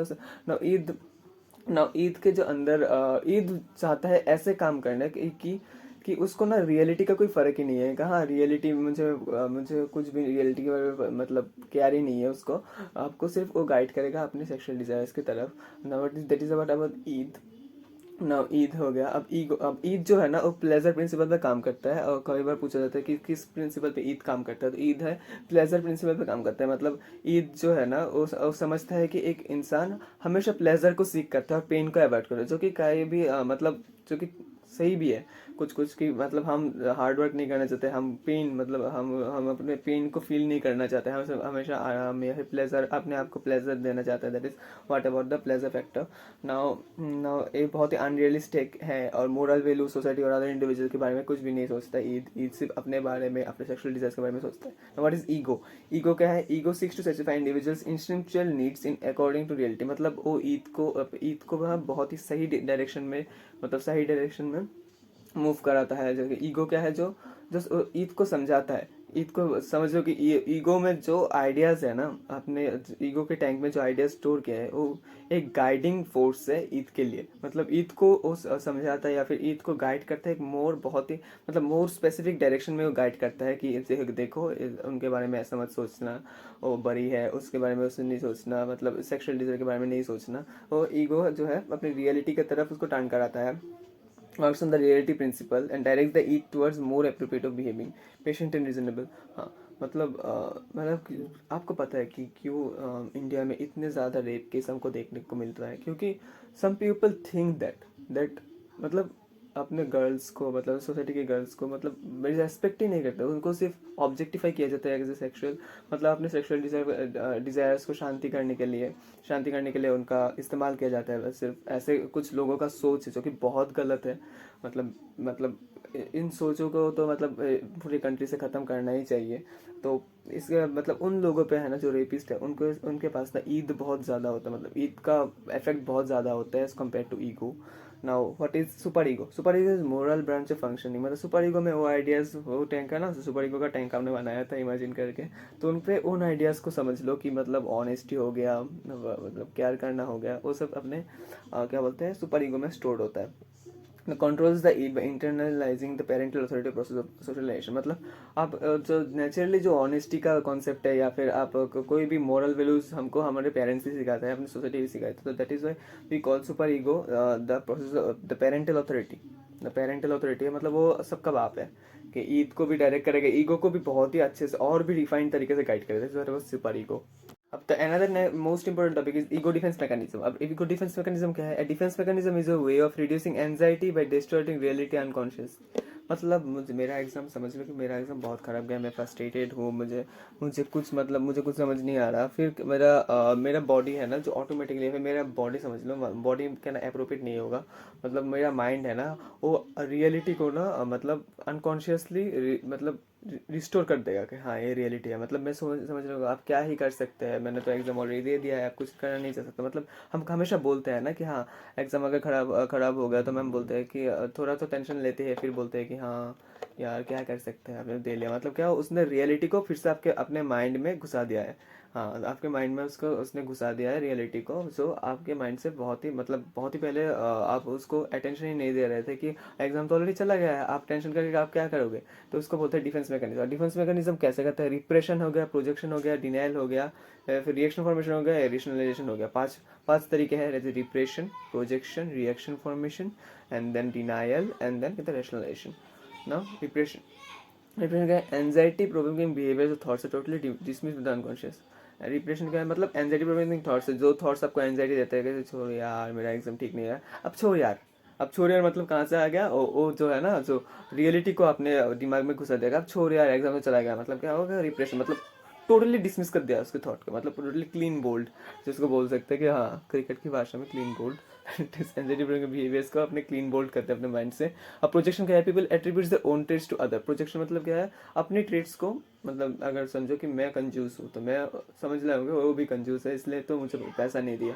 ना ईद के जो अंदर ईद चाहता है ऐसे काम करना कि कि उसको ना रियलिटी का कोई फ़र्क ही नहीं है। कहाँ रियलिटी, मुझे कुछ भी रियलिटी के बारे में मतलब केयर ही नहीं है उसको। आपको सिर्फ वो गाइड करेगा अपने सेक्सुअल डिज़ायर्स की तरफ। Now that is about Eid. Now Eid हो गया। अब ईद जो है ना वो प्लेजर प्रिंसिपल पे काम करता है। और कई बार पूछा जाता है कि किस प्रिंसिपल पे ईद काम करता है, तो ईद है प्लेजर प्रिंसिपल पे काम करता है। मतलब ईद जो है ना वो समझता है कि एक इंसान हमेशा प्लेजर को सीख करता है और पेन को अवॉइड करता है, जो कि कहीं भी मतलब जो कि सही भी है कुछ कुछ की। मतलब हम हार्ड वर्क नहीं करना चाहते, हम पेन मतलब हम अपने पेन को फील नहीं करना चाहते, हम हमेशा आराम या फिर प्लेजर, अपने आप को प्लेजर देना चाहते हैं। That is what about the pleasure factor. Now now ये बहुत ही अनरियलिस्टिक है और मोरल वैल्यू सोसाइटी और अदर इंडिविजुअल के बारे में कुछ भी नहीं सोचता। ईद सिर्फ अपने बारे में, अपने सेक्सुअल डिजायर्स के बारे में सोचता है। What is ego? ईगो क्या है? Ego seeks to satisfy individuals instinctual needs in according to reality. मतलब वो ईद को वह बहुत ही सही डायरेक्शन में, मतलब सही डायरेक्शन में मूव कराता है। जैसे ईगो क्या है? जो जो ईद को समझाता है। ईद को समझ लो कि ईगो में जो आइडियाज है ना, अपने ईगो के टैंक में जो आइडियाज स्टोर किया है वो एक गाइडिंग फोर्स है ईद के लिए। मतलब ईद को वो समझाता है या फिर ईद को गाइड करता है एक मोर बहुत ही मतलब मोर स्पेसिफिक डायरेक्शन में वो गाइड करता है कि देखो उनके बारे में ऐसा मत सोचना, वो बड़ी है, उसके बारे में उसने नहीं सोचना, मतलब सेक्सुअल डिजायर के बारे में नहीं सोचना। और ईगो जो है अपनी रियलिटी की तरफ उसको टर्न कराता है, works on the reality principle and directs the eat towards more appropriate of behaving patient and reasonable। हाँ मतलब आपको पता है कि क्यों इंडिया में इतने ज़्यादा रेप केस हमको देखने को मिल रहा है? क्योंकि सम पीपल थिंक दैट मतलब अपने गर्ल्स को, मतलब सोसाइटी के गर्ल्स को मतलब रेस्पेक्ट ही नहीं करते, उनको सिर्फ ऑब्जेक्टिफाई किया जाता है एज ए सेक्सुअल। मतलब अपने सेक्सुअल डिज़ायर्स को शांति करने के लिए उनका इस्तेमाल किया जाता है। बस सिर्फ ऐसे कुछ लोगों का सोच है जो कि बहुत गलत है। मतलब इन सोचों को तो मतलब पूरी कंट्री से ख़त्म करना ही चाहिए। तो इसके मतलब उन लोगों पे है ना जो रेपिस्ट है, उनको उनके पास ना ईद बहुत ज़्यादा होता है, मतलब ईद का इफेक्ट बहुत ज़्यादा होता है as compare to ego. Now what is super ego? Super ego is moral branch of functioning. मतलब सुपर ईगो में वो आइडियाज़, वो टैंक है ना, सुपर ईगो का टैंक हमने बनाया था इमेजिन करके। तो उन पे उन आइडियाज़ को समझ लो कि मतलब ऑनेस्टी हो गया, मतलब केयर करना हो गया, वो सब अपने क्या बोलते हैं सुपर ईगो में स्टोर्ड होता है। controls the id by internalizing the parental authority process of socialization। मतलब आप जो नेचुरली जो ऑनेस्टी का कॉन्सेप्ट है, या फिर आप कोई भी मॉरल वैल्यूज हमको हमारे पेरेंट्स भी सिखाते हैं, अपनी सोसाइटी भी सिखाते हैं, तो that is why we call super ego the process the parental authority. The parental authority है मतलब वो सबका बाप है कि ईद को भी डायरेक्ट करेगा, ईगो को भी बहुत ही अच्छे से और भी रिफाइंड तरीके से गाइड करेगा। Super ego. अब the another most important topic is ego defence mechanism. अब ईगो डिफेंस मैकेनिज्म क्या है? A defence mechanism is a way of reducing anxiety by distorting reality unconscious. मतलब मुझे मेरा एग्जाम समझ लो कि मेरा एग्जाम बहुत खराब गया, मैं फ्रस्ट्रेटेड हूँ, मुझे कुछ समझ नहीं आ रहा। फिर मेरा बॉडी है ना जो ऑटोमेटिकली, फिर मेरा बॉडी समझ लो, बॉडी क्या ना अप्रोप्रिएट नहीं होगा, मतलब मेरा माइंड है ना वो रियलिटी को ना मतलब अनकॉन्शियसली मतलब रिस्टोर कर देगा कि हाँ ये रियलिटी है। मतलब मैं समझ रहा हूँ आप क्या ही कर सकते हैं, मैंने तो एग्जाम ऑलरेडी दे दिया है, आप कुछ करना नहीं चाह सकते। मतलब हम हमेशा बोलते हैं ना कि हाँ एग्जाम अगर खराब हो गया तो मैम बोलते हैं कि थोड़ा तो टेंशन लेते हैं, फिर बोलते हैं कि हाँ यार क्या कर सकते हैं, आपने दे लिया। मतलब क्या उसने रियलिटी को फिर से आपके अपने माइंड में घुसा दिया है। हाँ आपके माइंड में उसको उसने घुसा दिया है रियलिटी को, जो आपके माइंड से बहुत ही पहले आप उसको अटेंशन ही नहीं दे रहे थे कि एग्जाम तो ऑलरेडी चला गया है, आप टेंशन करके आप क्या करोगे। तो उसको बोलते हैं डिफेंस मैकेनिज्म। डिफेंस मैकेनिज्म कैसे करता है? रिप्रेशन हो गया, प्रोजेक्शन हो गया, डिनाइल हो गया, फिर रिएक्शन फॉर्मेशन हो गया, रेशनलाइजेशन हो गया। पांच तरीके हैं, जैसे repression, projection, reaction formation and then denial and then rationalization. Now repression क्या है? Anxiety provoking behaviour, thoughts are totally dismiss with unconscious. Repression क्या है? मतलब एंजाइटी प्रोवोकिंग थॉट्स है, जो थॉट्स आपको एंजाइटी देते हैं कि छोड़ यार मेरा एग्जाम ठीक नहीं है, अब छोड़ यार मतलब कहाँ से आ गया वो जो है ना जो रियलिटी को अपने दिमाग में घुसा देगा। अब छोड़ यार एग्जाम में चला गया, मतलब क्या होगा? रिप्रेशन। मतलब टोटली डिसमिस कर दिया उसके थॉट को, मतलब टोटली क्लीन बोल्ड, जिसको बोल सकते हैं कि हाँ क्रिकेट की भाषा में क्लीन बोल्ड। एंजाइटी बिहेवियर्स को अपने क्लीन बोल्ड करते हैं अपने माइंड से। अब प्रोजेक्शन क्या है? People attributes their own traits to other. Projection मतलब क्या है? अपनी ट्रेट्स को, मतलब अगर समझो कि मैं कंजूस हूँ तो मैं समझ लाऊंगा वो भी कंजूस है, इसलिए तो मुझे पैसा नहीं दिया,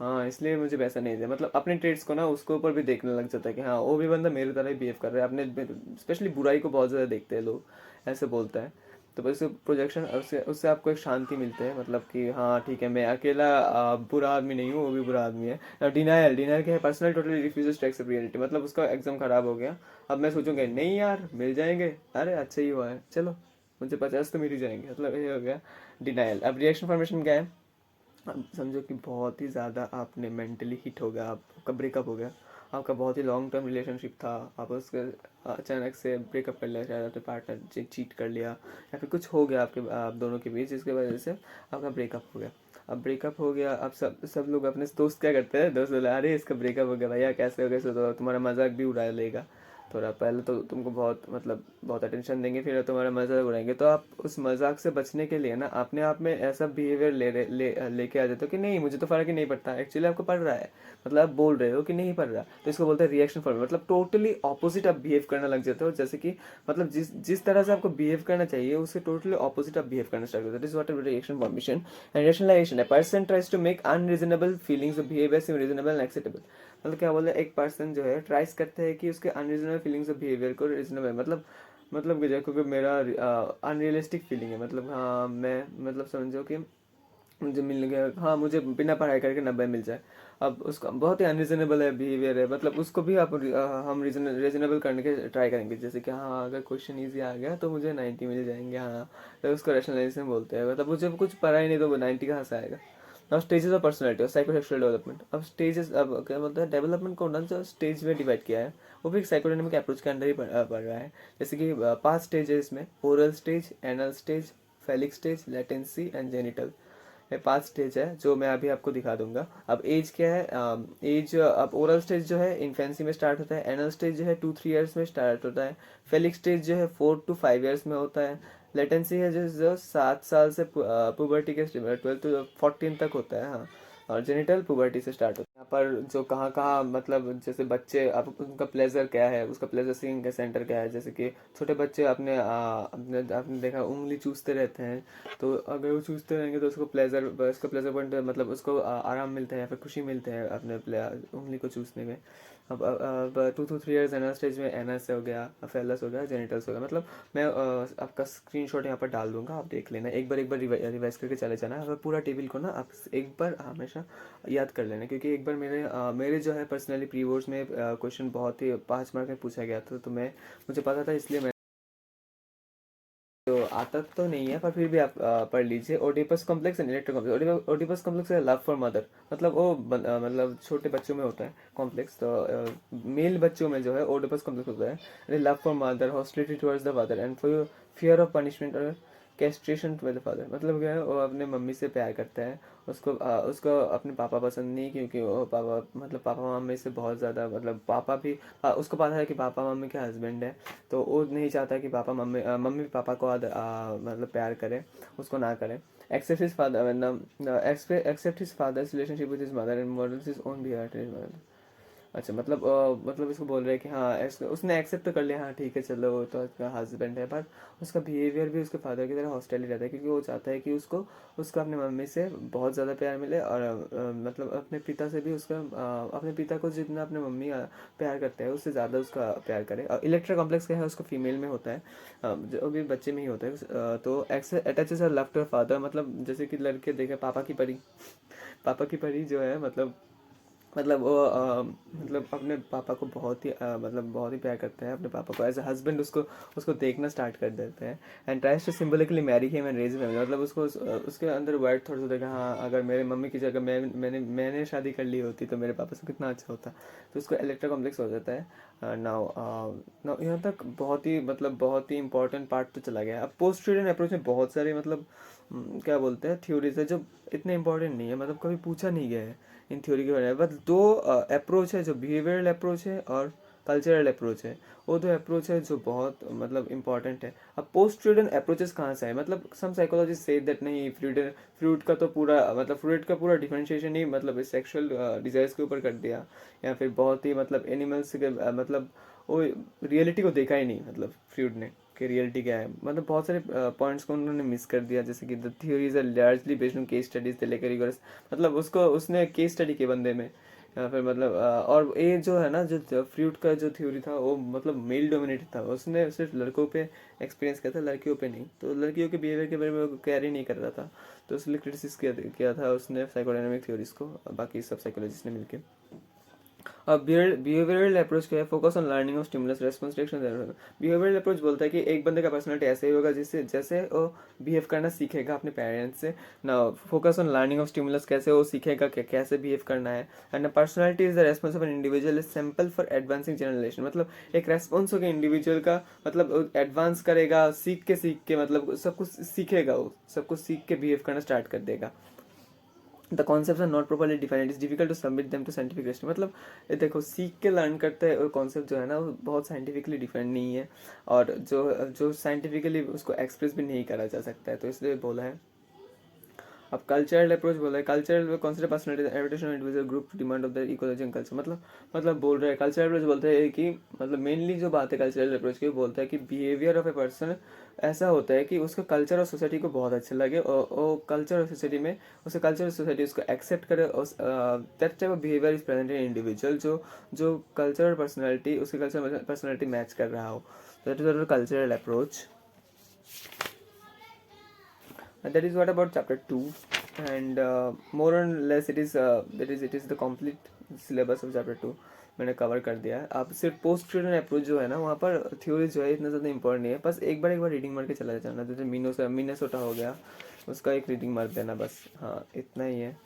हाँ इसलिए मुझे पैसा नहीं दिया। मतलब अपने ट्रेड्स को ना उसके ऊपर भी देखने लग जाता है कि हाँ वो भी बंदा मेरी तरह ही बिहेव कर रहा है। अपने स्पेशली बुराई को बहुत ज़्यादा देखते हैं लोग, ऐसे बोलता है। तो बस प्रोजेक्शन, उससे उससे आपको एक शांति मिलती है, मतलब कि हाँ ठीक है, मैं अकेला बुरा आदमी नहीं हूँ, वो भी बुरा आदमी है। डिनायल, डिनायल क्या है, personal totally refuses to accept reality, मतलब उसका एग्जाम खराब हो गया, अब मैं सोचूंगा नहीं यार मिल जाएंगे, अरे अच्छा ही हुआ है, चलो मुझे 50 तो मिल ही जाएंगे, मतलब ये हो गया डिनायल। अब रिएक्शन फॉर्मेशन क्या है, अब समझो कि बहुत ही ज़्यादा आपने मेंटली हिट हो गया, आपका ब्रेकअप हो गया, आपका बहुत ही लॉन्ग टर्म रिलेशनशिप था, आप उसके अचानक से ब्रेकअप कर लिया, शायद अपने पार्टनर चीट कर लिया, या फिर कुछ हो गया आपके आप दोनों के बीच जिसकी वजह से आपका ब्रेकअप हो गया। अब ब्रेकअप हो गया, अब सब लोग अपने दोस्त क्या करते हैं, दोस्त बोले अरे इसका ब्रेकअप हो गया भैया, कैसे हो गया, तो तुम्हारा मजाक भी उड़ा लेगा थोड़ा, पहले तो तुमको बहुत मतलब बहुत अटेंशन देंगे, फिर तुम्हारा मजाक उड़ाएंगे, तो आप उस मजाक से बचने के लिए ना अपने आप में ऐसा बिहेवियर लेके आ जाते हो कि नहीं मुझे तो फर्क ही नहीं पड़ता, एक्चुअली आपको पड़ रहा है, मतलब आप बोल रहे हो कि नहीं पड़ रहा, तो इसको बोलते हैं रिएक्शन फॉर्म, मतलब टोटली ऑपोजिट आप बिहेव करने लग जाते हो, जैसे कि मतलब जिस जिस तरह से आपको बिहेव करना चाहिए उससे टोटली ऑपोजिट आप बिहेव करना स्टार्ट करते हो, this is what is reaction formation. And rationalization, a person tries to make unreasonable feelings or behavior seem reasonable and acceptable, मतलब क्या बोले, एक पर्सन जो है ट्राइस करते हैं कि उसके अनरीजनेबल फीलिंग्स और बिहेवियर को रीजनेबल, मतलब कि देखो कि मेरा अनरियलिस्टिक फीलिंग है, मतलब हाँ मैं मतलब समझो कि मुझे मिल गया, हाँ मुझे बिना पढ़ाई करके 90 मिल जाए, अब उसका बहुत ही अनरीजनेबल है बिहेवियर है, मतलब उसको भी आप हम रीजनेबल करने के ट्राई करेंगे, जैसे कि हाँ अगर क्वेश्चन इजी आ गया तो मुझे 90 मिल जाएंगे, हाँ तो उसको रैशनलाइजेशन बोलते हैं, मतलब मुझे कुछ पढ़ा ही नहीं तो वो 90 कहाँ से आएगा। अब स्टेजेस ऑफ पर्सनैलिटी और साइकोसेक्सुअल डेवलपमेंट, अब स्टेजेस, अब क्या बोलते हैं, डेवलपमेंट को ना जो स्टेज में डिवाइड किया है वो भी एक साइकोडायनेमिक अप्रोच के अंदर ही पढ़ रहा है, जैसे कि 5 स्टेज है इसमें, oral stage, anal stage, phallic stage, latency and genital, ये 5 स्टेज है जो मैं अभी आपको दिखा दूंगा। अब एज क्या है, एज अब ओरल स्टेज जो है इन्फेंसी में स्टार्ट होता है, एनल स्टेज जो है 2-3 ईयर्स में स्टार्ट होता है, फेलिक स्टेज जो है 4 to 5 ईयर्स में होता है, लेटेंसी है जो 7 साल से पुबर्टी के 12 to 14 तक होता है, हाँ, और जेनिटल पुबर्टी से स्टार्ट होता है। यहाँ पर जो कहाँ कहाँ मतलब जैसे बच्चे, अब उनका प्लेजर क्या है, उसका प्लेजर सीइंग का सेंटर क्या है, जैसे कि छोटे बच्चे आपने देखा उंगली चूसते रहते हैं, तो अगर वो चूसते रहेंगे तो उसको प्लेजर, उसका प्लेजर पॉइंट मतलब उसको आराम मिलता है या फिर खुशी मिलते हैं अपने उंगली को चूसने में। अब 2 to 3 ईयर्स एनल स्टेज में एनस हो गया, फेलस हो गया, जेनिटल्स हो गया, मतलब मैं आपका स्क्रीनशॉट यहाँ पर डाल दूंगा, आप देख लेना, एक बार रिवाइज करके चले जाना, अगर पूरा टेबल को ना आप एक बार हमेशा याद कर लेना, क्योंकि एक बार मेरे जो है पर्सनली प्री बोर्ड्स में क्वेश्चन बहुत ही 5 मार्क में पूछा गया था, तो मुझे पता था इसलिए मैं, तो आता तो नहीं है पर फिर भी आप पढ़ लीजिए, Oedipus complex and electro complex. Oedipus complex है लव फॉर मदर, मतलब वो मतलब छोटे बच्चों में होता है कॉम्प्लेक्स, तो मेल बच्चों में जो है ओडिपस कॉम्प्लेक्स होता है, love for mother, hostility towards the father and for fear of punishment और कैस्ट्रेशन बाय द फादर, मतलब क्या है वो अपने मम्मी से प्यार करता है, उसको अपने पापा पसंद नहीं, क्योंकि वो पापा मतलब पापा मम्मी से बहुत ज़्यादा, मतलब पापा भी उसको पता है कि पापा मम्मी के हस्बैंड है, तो वो नहीं चाहता कि पापा मम्मी पापा को मतलब प्यार करे, उसको ना करे। Accept his father, accept his father's relationship with his mother and models his own behaviour to his mother. अच्छा मतलब इसको बोल रहे हैं कि हाँ उसने एक्सेप्ट तो कर लिया, हाँ ठीक है चलो वो तो उसका हस्बैंड है, पर उसका बिहेवियर भी उसके फादर की तरह हॉस्टाइल रहता है, क्योंकि वो चाहता है कि उसको अपने मम्मी से बहुत ज़्यादा प्यार मिले, और मतलब अपने पिता से भी उसका अपने पिता को जितना अपने मम्मी प्यार करते हैं उससे ज़्यादा उसका प्यार करे। और इलेक्ट्रा कॉम्प्लेक्स क्या है, उसको फीमेल में होता है, जो भी बच्चे में ही होता है, तो अटैचेस लव टू फादर, मतलब जैसे कि लड़के देखे पापा की परी, पापा की परी जो है मतलब वो मतलब अपने पापा को बहुत ही मतलब बहुत ही प्यार करते हैं, अपने पापा को एज ए हस्बैंड उसको देखना स्टार्ट कर देते हैं, and tries to symbolically marry him and raise family, मतलब उसके अंदर वर्ड थोड़ा सा देखा, हाँ अगर मेरे मम्मी की जगह मैंने शादी कर ली होती तो मेरे पापा से कितना अच्छा होता, तो उसको इलेक्ट्रा कॉम्प्लेक्स हो जाता है। नाउ नाउ यहाँ तक बहुत ही इंपॉर्टेंट पार्ट तो चला गया। अब पोस्ट स्टूडेंट अप्रोच में बहुत सारे मतलब क्या बोलते हैं थ्योरीज है जो इतने इंपॉर्टेंट नहीं है, मतलब कभी पूछा नहीं गया है इन थ्योरी के बारे में, बस 2 अप्रोच है, जो बिहेवियरल अप्रोच है और कल्चरल अप्रोच है, वो 2 अप्रोच है जो बहुत मतलब इंपॉर्टेंट है। अब पोस्ट स्टूडेंट अप्रोचेस कहाँ से है, मतलब सम साइकोलॉजिस्ट से दैट नहीं फ्रूट का तो पूरा मतलब फ्रूट का पूरा डिफरेंशिएशन ही मतलब सेक्सुअल डिजायर्स के ऊपर कर दिया, या फिर बहुत ही मतलब एनिमल्स के मतलब वो रियलिटी को देखा ही नहीं, मतलब फ्रूट ने कि रियलिटी क्या है, मतलब बहुत सारे पॉइंट्स को उन्होंने मिस कर दिया, जैसे कि the theories are largely based on case studies, the लेकर, मतलब उसने केस स्टडी के बंदे में या फिर मतलब और ये जो है ना, जो फ्रूट का जो थ्योरी था वो मतलब मेल डोमिनेटेड था, उसने सिर्फ लड़कों पे एक्सपीरियंस किया था, लड़कियों पे नहीं। तो लड़कियों के बिहेवियर के बारे में वो कैरी नहीं कर रहा था, तो इसलिए क्रिटिसिस किया था उसने साइकोडायनामिक थ्योरीज को, बाकी सब साइकोलॉजिस्ट ने मिलकर। अब बिहेवियरल अप्रोच क्या है? Focus on learning of stimulus response action. Behavioural approach बोलता है कि एक बंदे का पर्सनालिटी ऐसे ही होगा जिससे जैसे वो बिहेव करना सीखेगा अपने पेरेंट्स से ना। Focus on learning of stimulus, कैसे वो सीखेगा कैसे बिहेव करना है। And personality is the response of an individual is sample for advancing generalization. मतलब एक रेस्पॉन्स होगा इंडिविजुअल का, मतलब एडवांस करेगा, सीख के मतलब सब कुछ सीखेगा, वो सब कुछ सीख के बिहेव करना स्टार्ट कर देगा। The concept are not properly defined, it's difficult to submit them to scientific rest. मतलब ये देखो, सीख के लर्न करते हैं, और कॉन्सेप्ट जो है ना वो बहुत साइंटिफिकली डिफाइंड नहीं है, और जो साइंटिफिकली उसको एक्सप्रेस भी नहीं करा जा सकता है, तो इसलिए बोला है। अब कल्चरल अप्रोच बोला है, कल्चरल कंसीडर पर्सनालिटी एडaptation of individual group to demand of the ecology and culture. मतलब बोल रहे हैं कल्चरल अप्रोच बोलते हैं कि मतलब मेनली जो बात है कल्चरल अप्रोच की, बोलता है कि बिहेवियर ऑफ ए पर्सन ऐसा होता है कि उसका कल्चर और सोसाइटी को बहुत अच्छा लगे, और कल्चर और सोसाइटी में उसका कल्चर और सोसाइटी उसको एक्सेप्ट करे। That type of behaviour is present in individual, जो कल्चर और पर्सनैलिटी, उसके कल्चर पर्सनैलिटी मैच कर रहा हो। That is cultural approach. That is what about chapter 2, and more or less it is the complete syllabus of chapter 2 मैंने कवर कर दिया है। आप सिर्फ पोस्ट स्टूडेंट अप्रोच जो है ना, वहाँ पर थ्योरी जो है इतना ज़्यादा इंपॉर्टेंट नहीं है, बस एक बार रीडिंग मार के चला जाना। जैसे मिनेसोटा हो गया, उसका एक रीडिंग मार देना बस, हाँ इतना ही है।